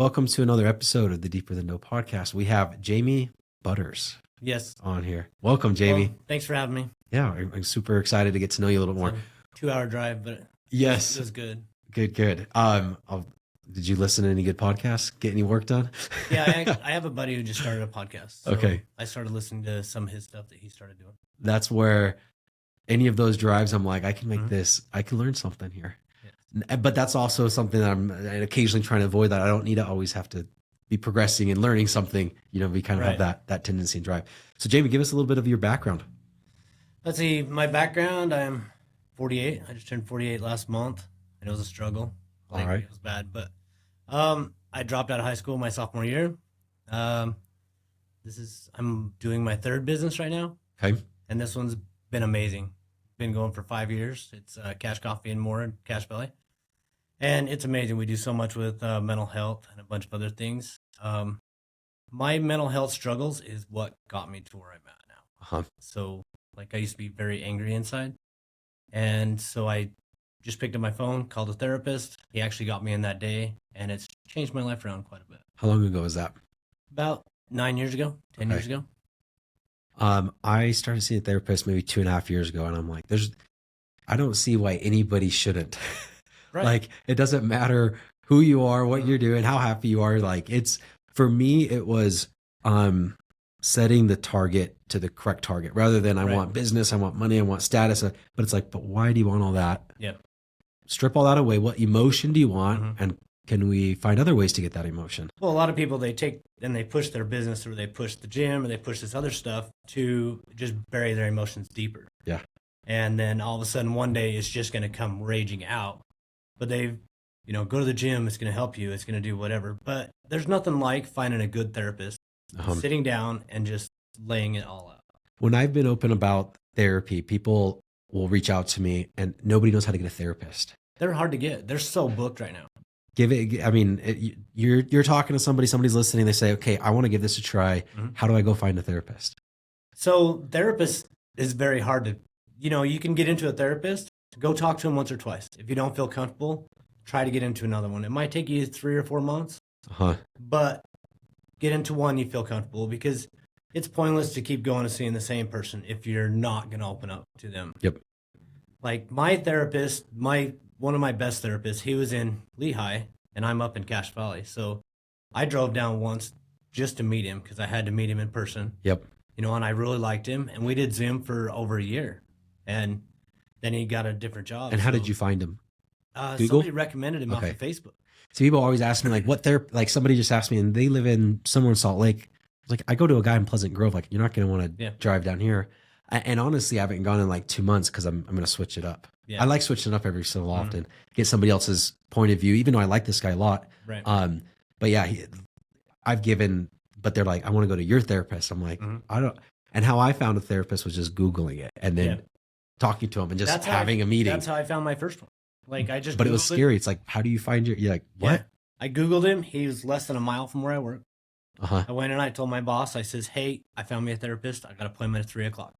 Welcome to another episode of the Deeper Than Know podcast. We have Jamie Buttars Yes. on here. Welcome, Jamie. Well, thanks for having me. Yeah, I'm super excited to get to know you a little more. 2-hour drive, but Yes. it was good. Good. Did you listen to any good podcasts? Get any work done? Yeah, I have a buddy who just started a podcast. So Okay. I started listening to some of his stuff that he started doing. That's where any of those drives, I'm like, I can make Mhm. this. I can learn something here. Yeah. But that's also something that I'm occasionally trying to avoid. That I don't need to always have to be progressing and learning something. We kind of have that tendency and drive. So, Jamie, give us a little bit of your background. Let's see. My background, I'm 48. I just turned 48 last month. And it was a struggle. All right. It was bad. But I dropped out of high school my sophomore year. I'm doing my third business right now. Okay. And this one's been amazing. Been going for 5 years. It's Cash Coffee and More in Cache Valley. And it's amazing. We do so much with mental health and a bunch of other things. My mental health struggles is what got me to where I'm at now. Uh-huh. So, I used to be very angry inside. And so I just picked up my phone, called a therapist. He actually got me in that day, and it's changed my life around quite a bit. How long ago was that? About 9 years ago, 10 years ago. I started seeing a therapist maybe 2.5 years ago, and I'm like, I don't see why anybody shouldn't. Right. Like, it doesn't matter who you are, what you're doing, how happy you are. Like, for me, it was setting the target to the correct target rather than I want business, I want money, I want status. But it's like, but why do you want all that? Yeah. Strip all that away. What emotion do you want? Mhm. And can we find other ways to get that emotion? Well, a lot of people, they take and they push their business, or they push the gym, or they push this other stuff to just bury their emotions deeper. Yeah. And then all of a sudden one day it's just going to come raging out. But go to the gym, it's going to help you, it's going to do whatever. But there's nothing like finding a good therapist, sitting down and just laying it all out. When I've been open about therapy, people will reach out to me and nobody knows how to get a therapist. They're hard to get. They're so booked right now. You're talking to somebody's listening. They say, okay, I want to give this a try. Mm-hmm. How do I go find a therapist? So therapist is very hard to, you can get into a therapist, go talk to him once or twice. If you don't feel comfortable, try to get into another one. It might take you 3 or 4 months, but get into one you feel comfortable, because it's pointless to keep going and seeing the same person if you're not going to open up to them. Yep. Like my therapist, one of my best therapists, he was in Lehigh and I'm up in Cache Valley. So I drove down once just to meet him because I had to meet him in person. Yep. And I really liked him, and we did Zoom for over a year, and then he got a different job. And how did you find him? Google? Somebody recommended him off of Facebook. So people always ask me somebody just asked me, and they live in somewhere in Salt Lake. Like, I go to a guy in Pleasant Grove. Like, you're not going to want to drive down here. And honestly, I haven't gone in 2 months because I'm going to switch it up. Yeah. I like switching it up every so often, get somebody else's point of view, even though I like this guy a lot. Right. But yeah, but they're like, I want to go to your therapist. I'm like, I don't. And how I found a therapist was just Googling it and then talking to him and just having a meeting. That's how I found my first one. But it was scary. It's like, how do you find you're like, what? Yeah. I Googled him. He was less than a mile from where I work. I went and I told my boss, I says, hey, I found me a therapist. I got an appointment at 3:00.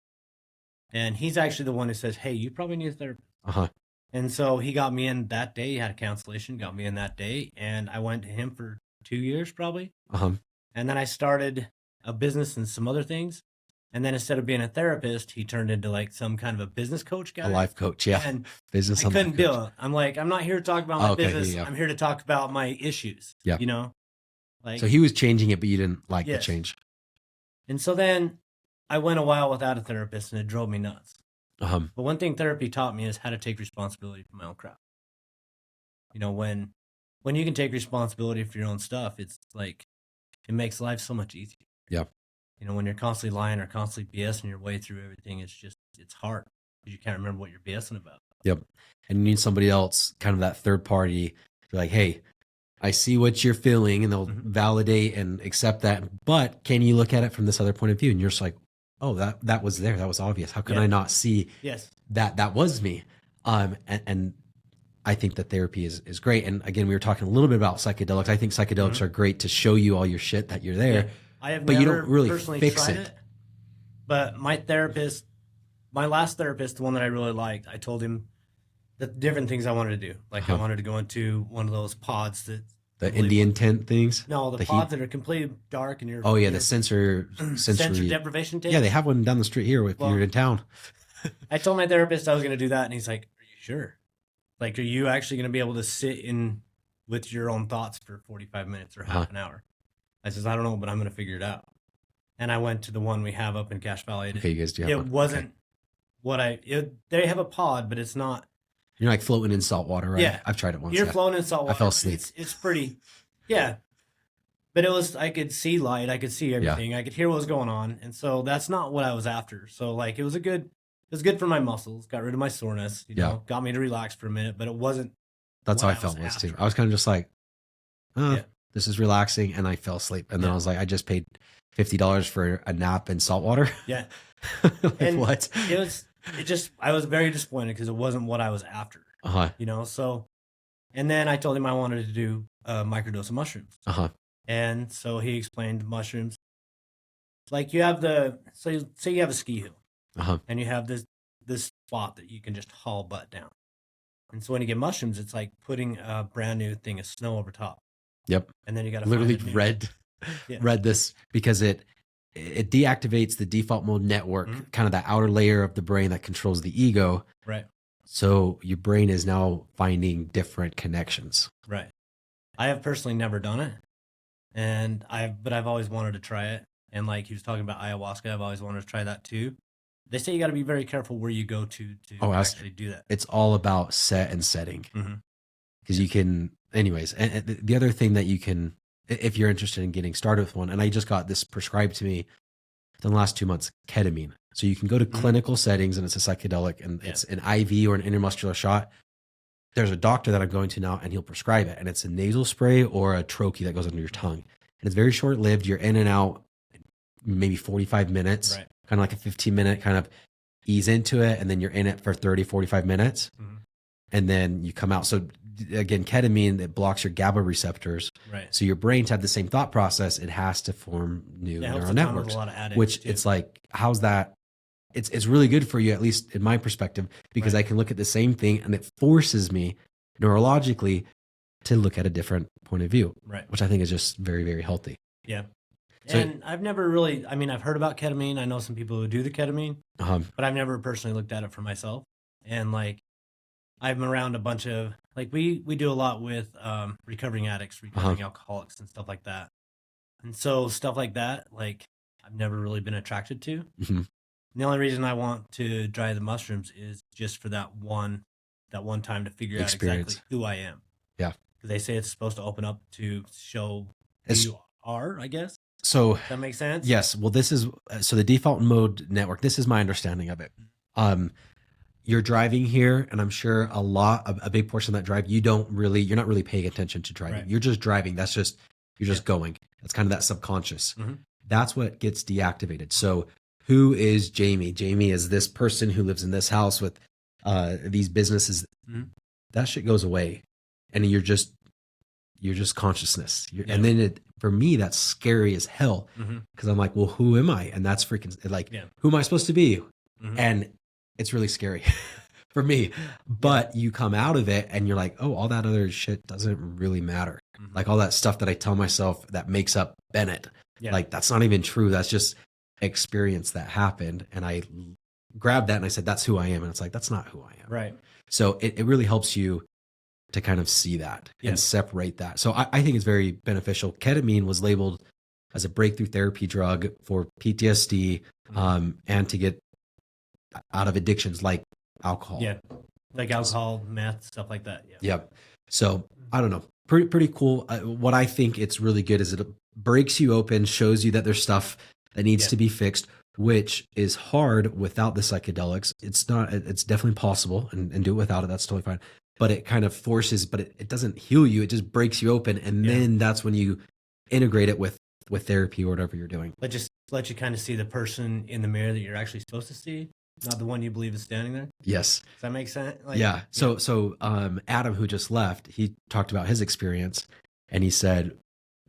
And he's actually the one who says, hey, you probably need a therapist. And so he got me in that day. He had a cancellation, got me in that day. And I went to him for 2 years probably. And then I started a business and some other things. And then instead of being a therapist, he turned into some kind of a business coach guy. A life coach, yeah. And business. I couldn't do it. I'm like, I'm not here to talk about my business. Yeah. I'm here to talk about my issues. Yeah. So he was changing it, but you didn't like the change. And so then I went a while without a therapist, and it drove me nuts. But one thing therapy taught me is how to take responsibility for my own crap. When you can take responsibility for your own stuff, it's like, it makes life so much easier. Yeah. When you're constantly lying or constantly BSing your way through everything, it's hard because you can't remember what you're BSing about. Yep. And you need somebody else, kind of that third party, to be like, hey, I see what you're feeling, and they'll validate and accept that. But can you look at it from this other point of view? And you're just like, oh, that was there. That was obvious. How could I not see that was me? And I think that therapy is great. And again, we were talking a little bit about psychedelics. I think psychedelics are great to show you all your shit that you're there. Yeah. I have but never you don't really personally fix tried it. But my last therapist, the one that I really liked, I told him the different things I wanted to do. I wanted to go into one of those pods that The Indian tent things? No, the pods that are completely dark and you're... Oh, yeah, the sensory... deprivation tapes? Yeah, they have one down the street here if you're in town. I told my therapist I was going to do that, and he's like, are you sure? Like, are you actually going to be able to sit in with your own thoughts for 45 minutes or half an hour? I says, I don't know, but I'm going to figure it out. And I went to the one we have up in Cache Valley. Okay, you guys do have It wasn't what they have a pod, but it's not... You're like floating in salt water, right? Yeah. I've tried it once. You're floating in salt water. I fell asleep. It's pretty... Yeah. But it was... I could see light. I could see everything. Yeah. I could hear what was going on. And so that's not what I was after. So, like, it was good for my muscles. Got rid of my soreness. You know, got me to relax for a minute, but it wasn't... That's how I felt was too. I was kind of just like, this is relaxing, and I fell asleep. And then I was like, I just paid $50 for a nap in salt water. Yeah. Like, and what? I was very disappointed because it wasn't what I was after. You know, so, and then I told him I wanted to do a microdose of mushrooms. And so he explained mushrooms. Like you have say you have a ski hill and you have this spot that you can just haul butt down. And so when you get mushrooms, it's like putting a brand new thing of snow over top. Yep. And then you got to literally read this because it deactivates the default mode network, kind of that outer layer of the brain that controls the ego. Right. So your brain is now finding different connections. Right. I have personally never done it, but I've always wanted to try it. And like he was talking about ayahuasca, I've always wanted to try that too. They say you got to be very careful where you go to actually do that. It's all about set and setting, because you can, anyways. And the other thing that you can, if you're interested in getting started with one, and I just got this prescribed to me in the last 2 months, ketamine. So you can go to clinical settings, and it's a psychedelic, and it's an IV or an intramuscular shot. There's a doctor that I'm going to now, and he'll prescribe it, and it's a nasal spray or a troche that goes under your tongue, and it's very short lived. You're in and out, maybe 45 minutes. Right. Kind of like a 15-minute kind of ease into it, and then you're in it for 30, 45 minutes, and then you come out. So again, ketamine, it blocks your GABA receptors. Right. So your brain to have the same thought process, it has to form new neural networks, which it's like, how's that? It's really good for you, at least in my perspective, because I can look at the same thing and it forces me neurologically to look at a different point of view, which I think is just very, very healthy. Yeah. And I've never really, I've heard about ketamine. I know some people who do the ketamine, but I've never personally looked at it for myself. And like, I'm around a bunch of, like, we do a lot with recovering addicts, recovering alcoholics and stuff like that. And so stuff like that, like, I've never really been attracted to. The only reason I want to try the mushrooms is just for that one time to figure out exactly who I am. Yeah. Because they say it's supposed to open up to show who you are, I guess. So does that make sense? Yes. Well, this is, so the default mode network, this is my understanding of it. You're driving here, and I'm sure a big portion of that drive, you're not really paying attention to driving. Right. You're just driving. You're just going. That's kind of that subconscious. That's what gets deactivated. So who is Jamie? Jamie is this person who lives in this house with these businesses. That shit goes away, and you're just consciousness. And then for me, that's scary as hell, because I'm like, well, who am I? And that's freaking like, who am I supposed to be? And it's really scary for me. But you come out of it and you're like, oh, all that other shit doesn't really matter. Like all that stuff that I tell myself that makes up Bennett, like that's not even true. That's just experience that happened. And I grabbed that and I said, that's who I am. And it's like, that's not who I am. Right. So it really helps you to kind of see that and separate that. So I think it's very beneficial. Ketamine was labeled as a breakthrough therapy drug for PTSD and to get out of addictions like alcohol. Yeah, like alcohol, meth, stuff like that. Yep. So I don't know. Pretty cool. What I think it's really good is it breaks you open, shows you that there's stuff that needs to be fixed, which is hard without the psychedelics. It's not. It's definitely possible, and do it without it. That's totally fine. But it kind of forces, but it doesn't heal you. It just breaks you open. And then that's when you integrate it with therapy or whatever you're doing. But just let you kind of see the person in the mirror that you're actually supposed to see, not the one you believe is standing there. Yes. Does that make sense? Like, yeah. So Adam, who just left, he talked about his experience, and he said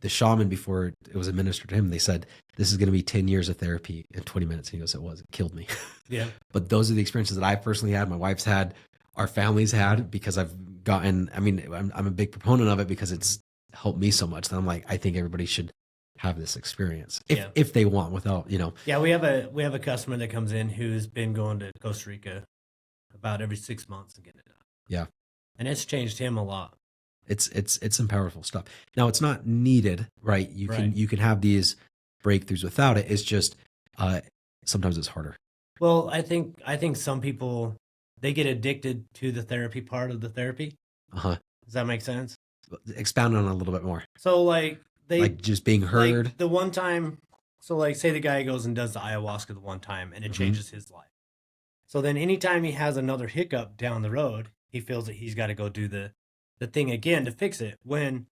the shaman, before it was administered to him, they said, this is going to be 10 years of therapy in 20 minutes. And he goes, it killed me. Yeah. But those are the experiences that I personally had, my wife's had, our families had, because I've gotten, I'm a big proponent of it because it's helped me so much that I'm like, I think everybody should have this experience if they want, without, Yeah, we have a customer that comes in who's been going to Costa Rica about every 6 months and getting it done. Yeah. And it's changed him a lot. It's some powerful stuff. Now, it's not needed, right? You can have these breakthroughs without it. It's just sometimes it's harder. Well, I think some people, they get addicted to the therapy part of the therapy. Does that make sense? Expound on it a little bit more. So like just being heard. Like the one time, so like say the guy goes and does the ayahuasca the one time and it changes his life. So then anytime he has another hiccup down the road, he feels that he's got to go do the thing again to fix it, when,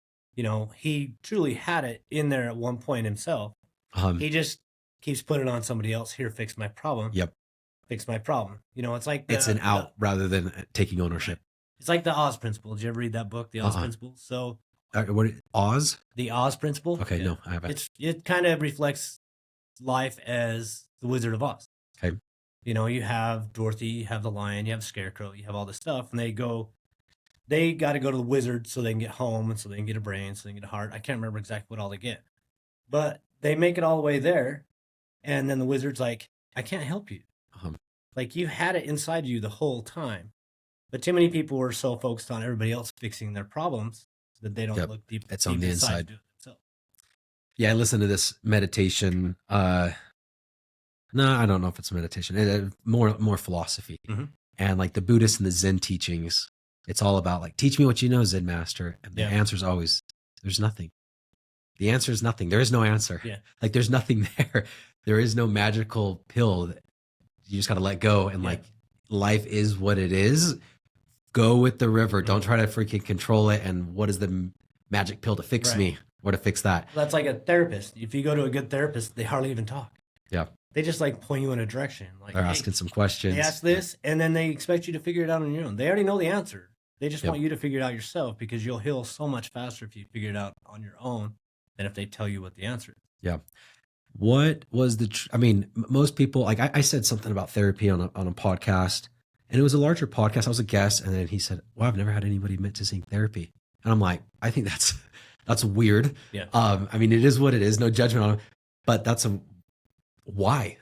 he truly had it in there at one point himself. He just keeps putting it on somebody else. Here, fix my problem. Yep. Fix my problem. It's like it's an out rather than taking ownership. It's like the Oz Principle. Did you ever read that book, The Oz Principle? So what Oz? The Oz Principle. Okay, no, I haven't. It kind of reflects life as the Wizard of Oz. Okay. You have Dorothy, you have the lion, you have Scarecrow, you have all this stuff, and they got to go to the wizard so they can get home, and so they can get a brain, so they can get a heart. I can't remember exactly what all they get, but they make it all the way there, and then the wizard's like, I can't help you. Like, you had it inside you the whole time. But too many people were so focused on everybody else fixing their problems that they don't look deep. It's on the inside. So. Yeah, I listened to this meditation. No, I don't know if it's meditation. More philosophy. And like the Buddhist and the Zen teachings, it's all about like, teach me what you know, Zen master. And the answer is always, there's nothing. The answer is nothing. There is no answer. Yeah. Like there's nothing there. There is no magical pill that you just got to let go. And like, life is what it is. Go with the river. Don't try to freaking control it. And what is the magic pill to fix me or to fix that? That's like a therapist. If you go to a good therapist, they hardly even talk. Yeah. They just like point you in a direction. Like they're asking some questions. They ask this, and then they expect you to figure it out on your own. They already know the answer. They just want you to figure it out yourself, because you'll heal so much faster if you figure it out on your own than if they tell you what the answer is. Yeah. What was most people, like I said something about therapy on a podcast, and it was a larger podcast. I was a guest, and then he said, well, I've never had anybody admit to seeing therapy. And I'm like, I think that's weird. Yeah. It is what it is. No judgment on it, but why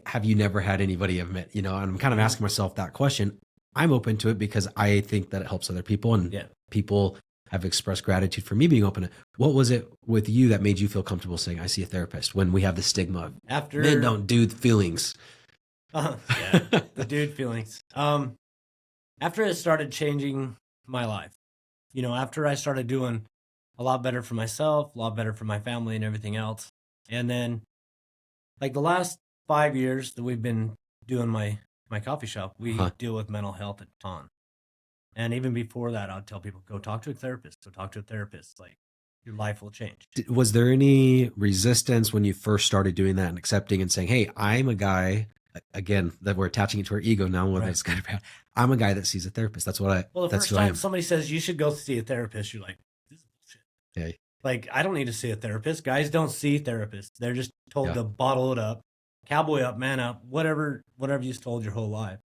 have you never had anybody admit, and I'm kind of asking myself that question. I'm open to it because I think that it helps other people, and people have expressed gratitude for me being open. What was it with you that made you feel comfortable saying, I see a therapist, when we have the stigma of men don't do feelings? The dude feelings. After it started changing my life, after I started doing a lot better for myself, a lot better for my family and everything else. And then like the last 5 years that we've been doing my coffee shop, we deal with mental health a ton. And even before that, I'd tell people, go talk to a therapist. Go talk to a therapist. Like, your life will change. Was there any resistance when you first started doing that and accepting and saying, hey, I'm a guy, again, that we're attaching it to our ego now, whether it's good or bad. I'm a guy that sees a therapist. That's what the first time somebody says you should go see a therapist, you're like, this is bullshit. Yeah. Like, I don't need to see a therapist. Guys don't see therapists. They're just told to bottle it up, cowboy up, man up, whatever you've told your whole life.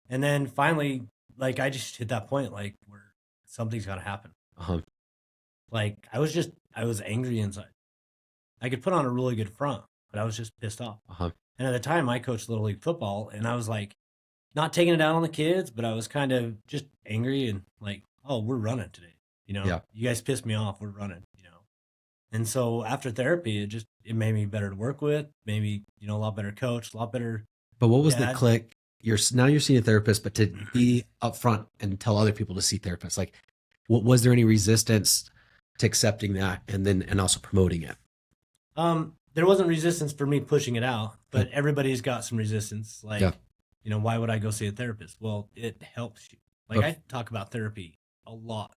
And then finally, like, I just hit that point, like, where something's got to happen. Like, I was angry inside. I could put on a really good front, but I was just pissed off. And at the time, I coached Little League football, and I was like, not taking it out on the kids, but I was kind of just angry and like, oh, we're running today. You guys pissed me off. We're running, And so after therapy, it made me better to work with, maybe, a lot better coach, a lot better. But what was the click? Now you're seeing a therapist, but to be upfront and tell other people to see therapists, like, was there any resistance to accepting that and also promoting it? There wasn't resistance for me pushing it out, but everybody's got some resistance. Like, why would I go see a therapist? Well, it helps you. Like, I talk about therapy a lot.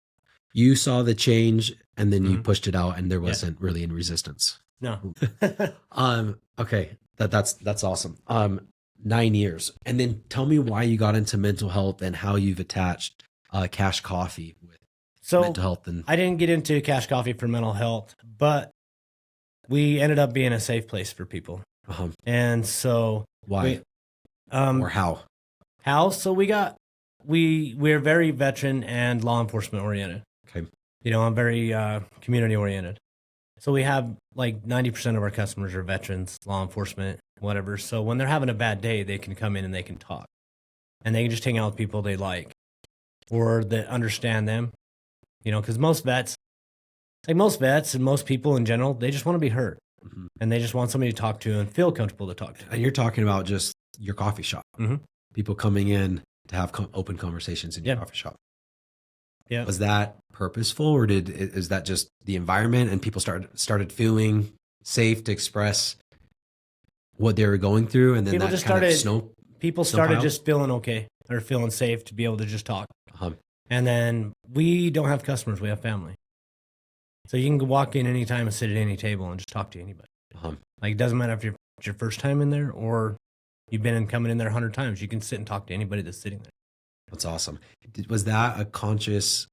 You saw the change and then you pushed it out, and there wasn't really any resistance. No. Okay. That's awesome. 9 years. And then tell me why you got into mental health and how you've attached Cash Coffee with mental health. And I didn't get into Cash Coffee for mental health, but we ended up being a safe place for people. And so why? Or how? How? So we're very veteran and law enforcement oriented. Okay. I'm very community oriented. So we have like 90% of our customers are veterans, law enforcement, whatever. So when they're having a bad day, they can come in and they can talk. And they can just hang out with people they like or that understand them. Because most vets and most people in general, they just want to be heard. Mm-hmm. And they just want somebody to talk to and feel comfortable to talk to. And you're talking about just your coffee shop. Mm-hmm. People coming in to have open conversations in your coffee shop. Yeah. Was that purposeful, or is that just the environment and people started feeling safe to express what they were going through, and then people that just kind started. of people started just feeling okay or feeling safe to be able to just talk. Uh-huh. And then we don't have customers; we have family. So you can walk in anytime and sit at any table and just talk to anybody. Uh-huh. Like it doesn't matter if it's your first time in there or you've been coming in there 100 times. You can sit and talk to anybody that's sitting there. That's awesome. Was that a conscious?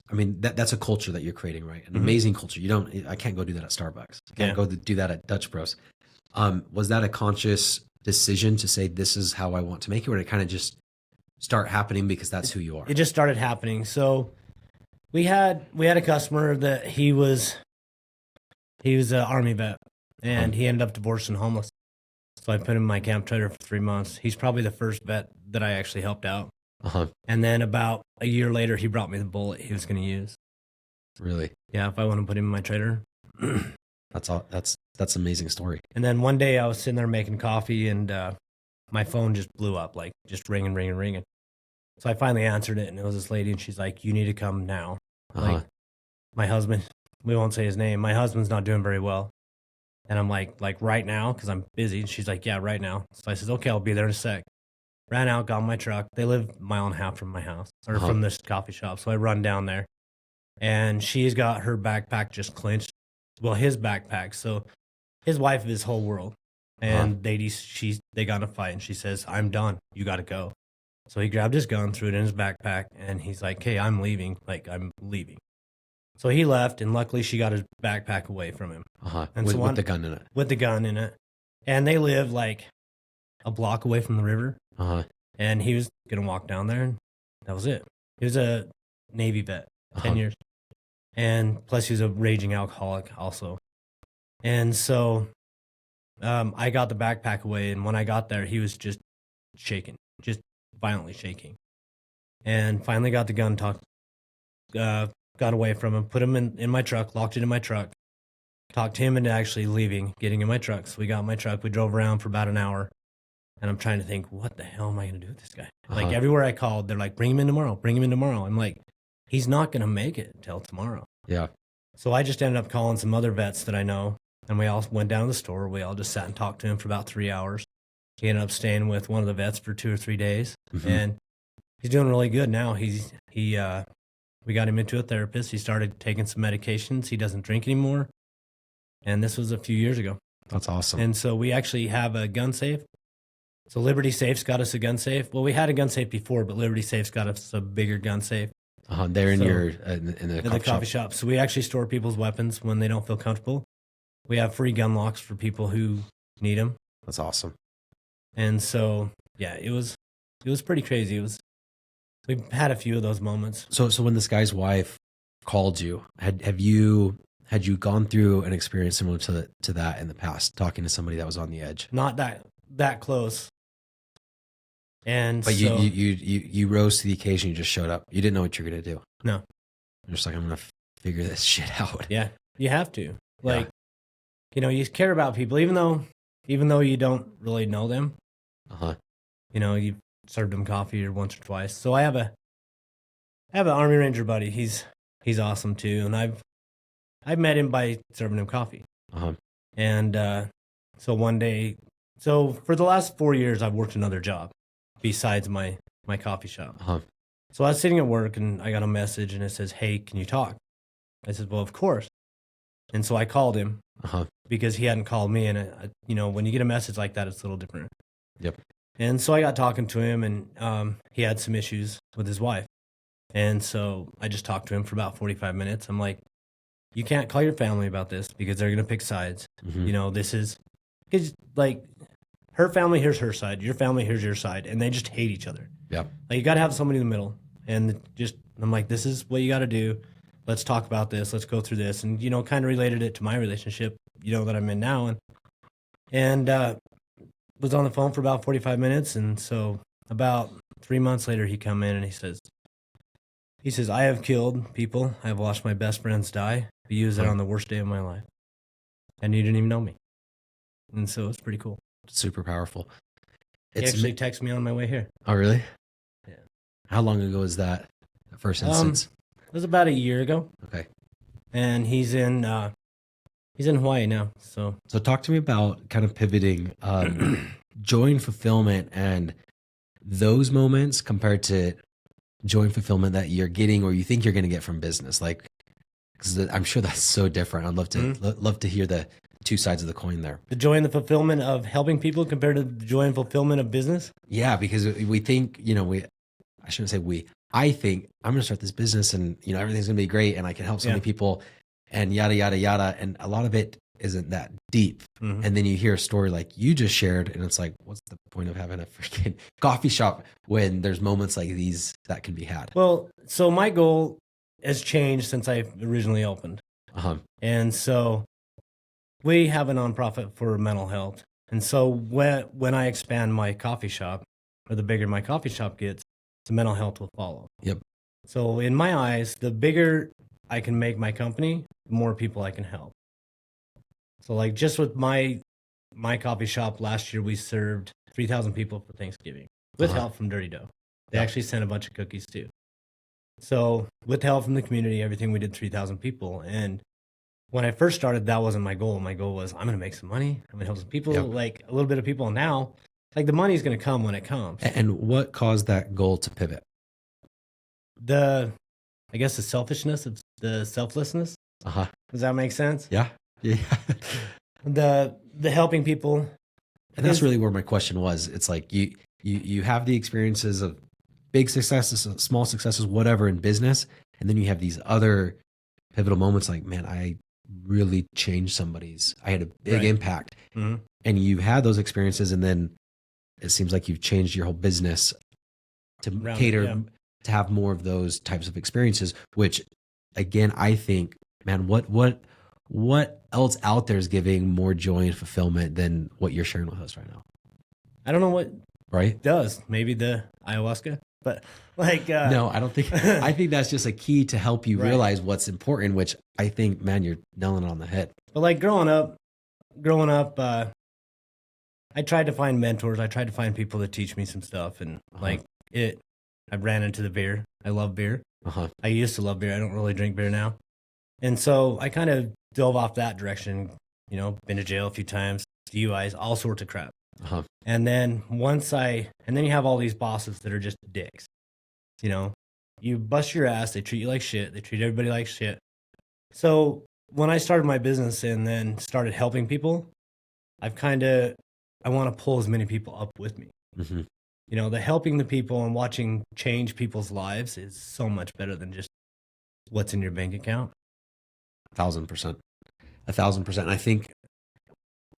I mean, that's a culture that you're creating, right? An mm-hmm. amazing culture. I can't go do that at Starbucks. I can't go do that at Dutch Bros. Was that a conscious decision to say, this is how I want to make it, or did it kind of just start happening because that's who you are? It just started happening. So we had a customer that he was an Army vet, and he ended up divorced and homeless. So I put him in my camp trailer for 3 months. He's probably the first vet that I actually helped out. Uh-huh. And then about a year later, he brought me the bullet he was going to use. Really? Yeah, if I want to put him in my trailer. That's an amazing story. And then one day I was sitting there making coffee, and my phone just blew up, like just ringing. So I finally answered it, and it was this lady, and she's like, "You need to come now." Uh-huh. Like, my husband, we won't say his name. My husband's not doing very well. And I'm like right now, because I'm busy. And she's like, "Yeah, right now." So I said, "Okay, I'll be there in a sec." Ran out, got in my truck. They live a mile and a half from my house, or from this coffee shop. So I run down there, and she's got her backpack just clinched. Well, his backpack. So his wife is his whole world. And they got in a fight, and she says, "I'm done. You got to go." So he grabbed his gun, threw it in his backpack, and he's like, "Hey, I'm leaving. Like, I'm leaving." So he left, and luckily she got his backpack away from him. And with the gun in it. With the gun in it. And they live like a block away from the river. And he was going to walk down there, and that was it. He was a Navy vet, 10 years. And plus he was a raging alcoholic also. And so I got the backpack away, and when I got there, he was just shaking, just violently shaking. And finally got the gun, got away from him, put him in my truck, locked it in my truck, talked to him into actually leaving, getting in my truck. So we got in my truck. We drove around for about an hour. And I'm trying to think, what the hell am I going to do with this guy? Like, everywhere I called, they're like, bring him in tomorrow. I'm like, he's not going to make it until tomorrow. Yeah. So I just ended up calling some other vets that I know, and we all went down to the store. We all just sat and talked to him for about 3 hours. He ended up staying with one of the vets for 2 or 3 days, and he's doing really good now. We got him into a therapist. He started taking some medications. He doesn't drink anymore, and this was a few years ago. That's awesome. And so we actually have a gun safe. So Liberty Safe's got us a gun safe. Well, we had a gun safe before, but Liberty Safe's got us a bigger gun safe. They're in the coffee shop. So we actually store people's weapons when they don't feel comfortable. We have free gun locks for people who need them. That's awesome. And so, yeah, it was pretty crazy. We've had a few of those moments. So when this guy's wife called you, had you gone through an experience similar to that in the past, talking to somebody that was on the edge? Not that close. And but you rose to the occasion. You just showed up. You didn't know what you're gonna do. No, you're just like, I'm gonna figure this shit out. Yeah, you have to. Like, you care about people, even though you don't really know them. You've served them coffee or once or twice. So I have an Army Ranger buddy. He's awesome too, and I've met him by serving him coffee. And so one day, for the last 4 years, I've worked another job besides my coffee shop. So I was sitting at work, and I got a message, and it says, "Hey, can you talk?" I said, "Well, of course." And so I called him because he hadn't called me, and when you get a message like that, it's a little different. Yep. And so I got talking to him, and he had some issues with his wife. And so I just talked to him for about 45 minutes. I'm like, you can't call your family about this because they're going to pick sides. This is, because like, her family here's her side, your family here's your side, and they just hate each other. Yeah. Like, you got to have somebody in the middle. And I'm like, this is what you got to do. let's talk about this. Let's go through this. And, kind of related it to my relationship, that I'm in now. And was on the phone for about 45 minutes. And so about 3 months later, he come in and he says, I have killed people. I have watched my best friends die. He used it on the worst day of my life. And you didn't even know me. And so it's pretty cool. Super powerful. He actually texted me on my way here. Oh, really? Yeah. How long ago was that first instance? It was about a year ago. Okay. And he's in Hawaii now. So talk to me about kind of pivoting joy and fulfillment and those moments compared to joy and fulfillment that you're getting or you think you're going to get from business. Like, because I'm sure that's so different. I'd love to hear the two sides of the coin there. The joy and the fulfillment of helping people compared to the joy and fulfillment of business? Yeah, because we think, I shouldn't say we. I think I'm going to start this business and, everything's going to be great and I can help so many people and yada, yada, yada. And a lot of it isn't that deep. Mm-hmm. And then you hear a story like you just shared and it's like, what's the point of having a freaking coffee shop when there's moments like these that can be had? Well, so my goal has changed since I originally opened. Uh-huh. And so we have a nonprofit for mental health. And so when I expand my coffee shop, or the bigger my coffee shop gets, the mental health will follow. Yep. So in my eyes, the bigger I can make my company, the more people I can help. So like just with my coffee shop last year, we served 3,000 people for Thanksgiving with help from Dirty Dough. They actually sent a bunch of cookies too. So with help from the community, everything, we did 3,000 people. And when I first started, that wasn't my goal. My goal was I'm going to make some money. I'm going to help some people, like a little bit of people. Now, like the money's going to come when it comes. And what caused that goal to pivot? I guess the selfishness, the selflessness. Uh-huh. Does that make sense? Yeah. Yeah. The helping people. And that's really where my question was. It's like you have the experiences of big successes, small successes, whatever in business. And then you have these other pivotal moments like, man, I really changed I had a big impact. Mm-hmm. And you had those experiences. And then it seems like you've changed your whole business to cater to have more of those types of experiences, which again, I think, man, what else out there is giving more joy and fulfillment than what you're sharing with us right now? I don't know what it does. Maybe the ayahuasca, but like no, I don't think. I think that's just a key to help you realize what's important. Which I think, man, you're nailing it on the head. But like growing up, I tried to find mentors. I tried to find people to teach me some stuff, and I ran into the beer. I love beer. Uh-huh. I used to love beer. I don't really drink beer now, and so I kind of dove off that direction. Been to jail a few times, DUIs, all sorts of crap. Uh-huh. And then you have all these bosses that are just dicks. You bust your ass. They treat you like shit. They treat everybody like shit. So when I started my business and then started helping people, I want to pull as many people up with me. Mm-hmm. The helping the people and watching change people's lives is so much better than just what's in your bank account. 1,000%. 1,000%. I think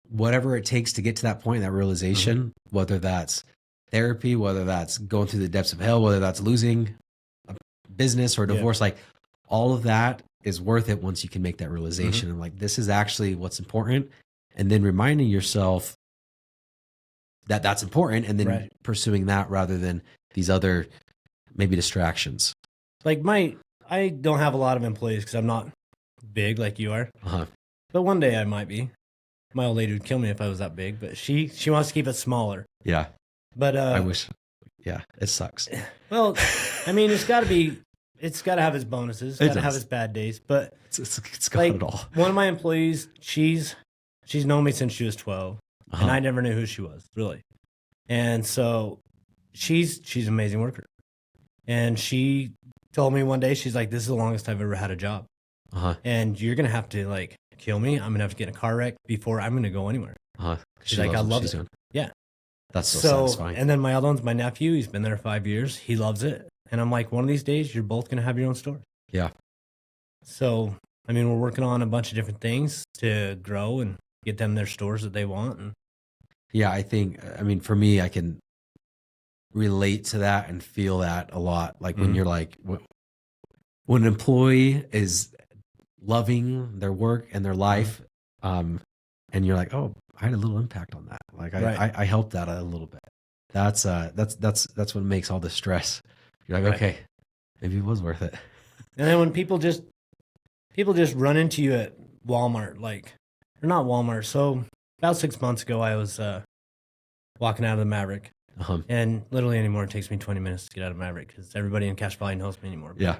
whatever it takes to get to that point, that realization, whether that's therapy, whether that's going through the depths of hell, whether that's losing a business or divorce, like all of that is worth it once you can make that realization. And like, this is actually what's important. And then reminding yourself that that's important and then pursuing that rather than these other maybe distractions. Like I don't have a lot of employees because I'm not big like you are. Uh-huh. But one day I might be. My old lady would kill me if I was that big, but she wants to keep it smaller. Yeah. But I wish. Yeah, it sucks. Well, I mean, it's got to have its bonuses. It's got to have its bad days, but it's got it all. One of my employees, she's known me since she was 12. And I never knew who she was, really. And so she's an amazing worker. And she told me one day, she's like, this is the longest I've ever had a job. And you're going to have to like kill me. I'm going to have to get in a car wreck before I'm going to go anywhere. She's like, I love it. Doing. Yeah. That's so satisfying. And then my other one's my nephew. He's been there 5 years. He loves it. And I'm like, one of these days, you're both going to have your own store. Yeah. So, I mean, we're working on a bunch of different things to grow and get them their stores that they want. And yeah, I think, for me, I can relate to that and feel that a lot. Like when you're like, when an employee is loving their work and their life, and you're like, oh, I had a little impact on that. Like I helped that a little bit. That's what makes all the stress. You're like, okay, maybe it was worth it. And then when people just run into you at Walmart, or not Walmart. So about 6 months ago, I was walking out of the Maverick. And literally anymore, it takes me 20 minutes to get out of Maverick because everybody in Cache Valley knows me anymore. Yeah.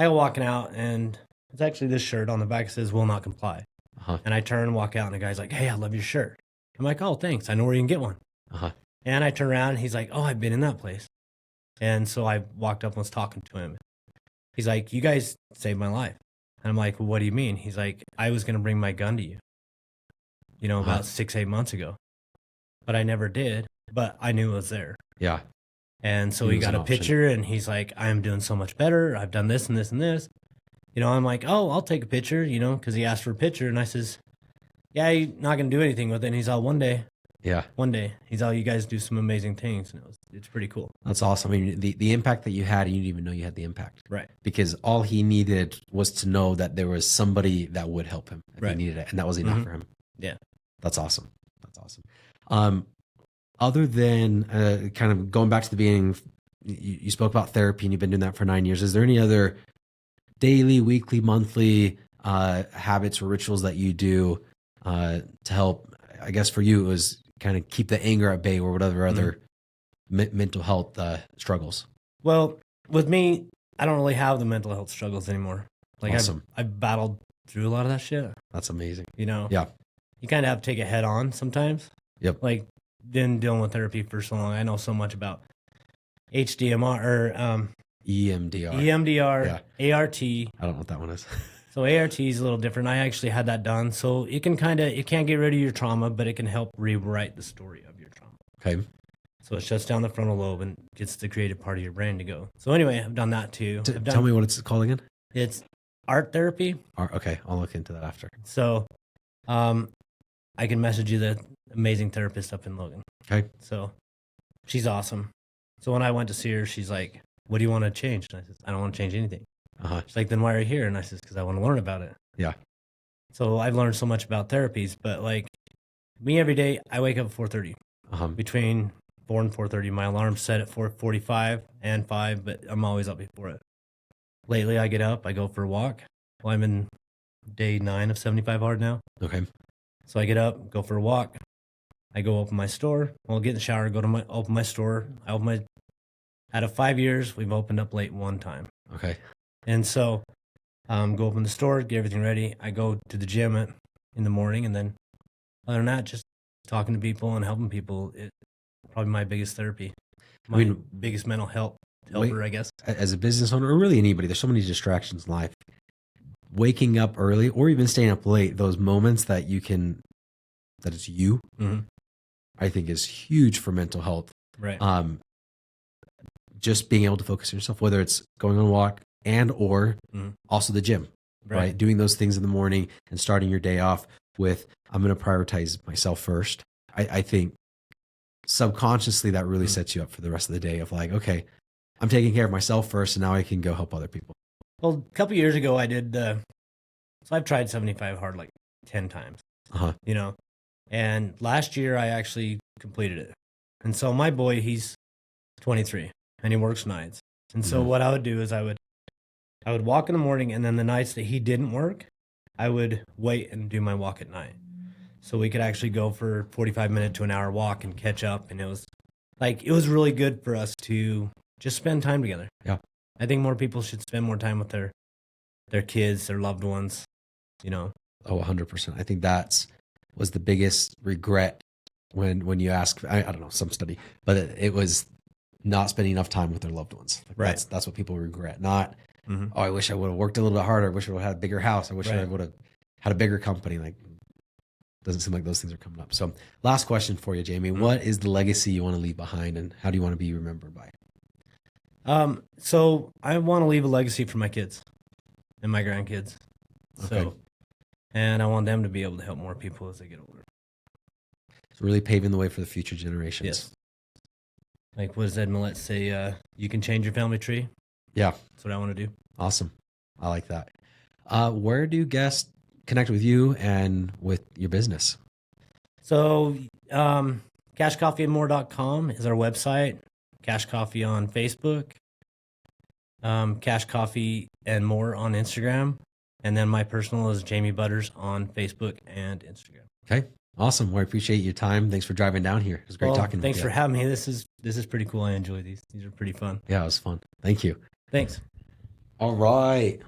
I go walking out, and it's actually this shirt on the back that says "Will not comply." And I turn and walk out, and the guy's like, "Hey, I love your shirt." I'm like, "Oh, thanks. I know where you can get one." And I turn around, and he's like, "Oh, I've been in that place." And so I walked up and was talking to him. He's like, "You guys saved my life." And I'm like, "Well, what do you mean?" He's like, "I was going to bring my gun to you, about 6-8 months ago. But I never did, but I knew it was there." Yeah. And so he got a picture, and he's like, "I am doing so much better. I've done this and this and this." I'm like, "Oh, I'll take a picture," because he asked for a picture. And I says, "Yeah, you're not going to do anything with it." And he's all, "One day." Yeah. One day. He's all, "You guys do some amazing things." And it's pretty cool. That's awesome. I mean, the impact that you had, you didn't even know you had the impact. Right. Because all he needed was to know that there was somebody that would help him if he needed it. And that was enough for him. Yeah. That's awesome. That's awesome. Other than kind of going back to the beginning, you spoke about therapy and you've been doing that for 9 years. Is there any other daily, weekly, monthly habits or rituals that you do to help? I guess for you, it was kind of keep the anger at bay or whatever other mental health struggles. Well, with me, I don't really have the mental health struggles anymore. Awesome. I've battled through a lot of that shit. That's amazing. Yeah. You kind of have to take it head on sometimes. Yep. Been dealing with therapy for so long. I know so much about HDMR or EMDR, ART. I don't know what that one is. So ART is a little different. I actually had that done. So it can't get rid of your trauma, but it can help rewrite the story of your trauma. Okay. So it shuts down the frontal lobe and gets the creative part of your brain to go. So anyway, I've done that too. Tell me what it's called again. It's art therapy. Okay, I'll look into that after. So I can message you the amazing therapist up in Logan. Okay. So she's awesome. So when I went to see her, she's like, "What do you want to change?" And I said, "I don't want to change anything." She's like, "Then why are you here?" And I said, "Because I want to learn about it." Yeah. So I've learned so much about therapies, but me every day, I wake up at 4:30. Between 4 and 4:30, my alarm's set at 4:45 and 5, but I'm always up before it. Lately, I get up, I go for a walk. Well, I'm in day 9 of 75 hard now. Okay. So I get up, go for a walk. I go open my store. Well, get in the shower, open my store. Out of 5 years, we've opened up late one time. Okay. And so go open the store, get everything ready. I go to the gym in the morning, and then other than that, just talking to people and helping people. It's probably my biggest therapy. Biggest mental health helper, I guess. As a business owner, or really anybody, there's so many distractions in life. Waking up early or even staying up late, those moments that it's you, I think is huge for mental health. Right. Just being able to focus on yourself, whether it's going on a walk and or also the gym, right? Doing those things in the morning and starting your day off with, I'm going to prioritize myself first. I think subconsciously that really sets you up for the rest of the day of okay, I'm taking care of myself first and now I can go help other people. Well, a couple years ago I did, so I've tried 75 hard 10 times, and last year I actually completed it. And so my boy, he's 23 and he works nights. And so what I would do is I would walk in the morning, and then the nights that he didn't work, I would wait and do my walk at night. So we could actually go for 45-minute to an hour walk and catch up. And it was really good for us to just spend time together. Yeah. I think more people should spend more time with their kids, their loved ones, Oh, 100%. I think was the biggest regret when you ask, I don't know, some study, but it was not spending enough time with their loved ones. Right. That's what people regret. Not, oh, I wish I would have worked a little bit harder. I wish I would have had a bigger house. I wish I would have had a bigger company. Doesn't seem like those things are coming up. So last question for you, Jamie. What is the legacy you want to leave behind, and how do you want to be remembered by it? So I want to leave a legacy for my kids and my grandkids. Okay. And I want them to be able to help more people as they get older. So really paving the way for the future generations. Yes. What does Ed Millett say? You can change your family tree. Yeah. That's what I want to do. Awesome. I like that. Where do guests connect with you and with your business? So, cashcoffeeandmore.com is our website. Cash Coffee on Facebook. Cash Coffee and More on Instagram. And then my personal is Jamie Buttars on Facebook and Instagram. Okay. Awesome. Well, I appreciate your time. Thanks for driving down here. It was great talking with you. Thanks for having me. This is pretty cool. I enjoy these. These are pretty fun. Yeah, it was fun. Thank you. Thanks. All right.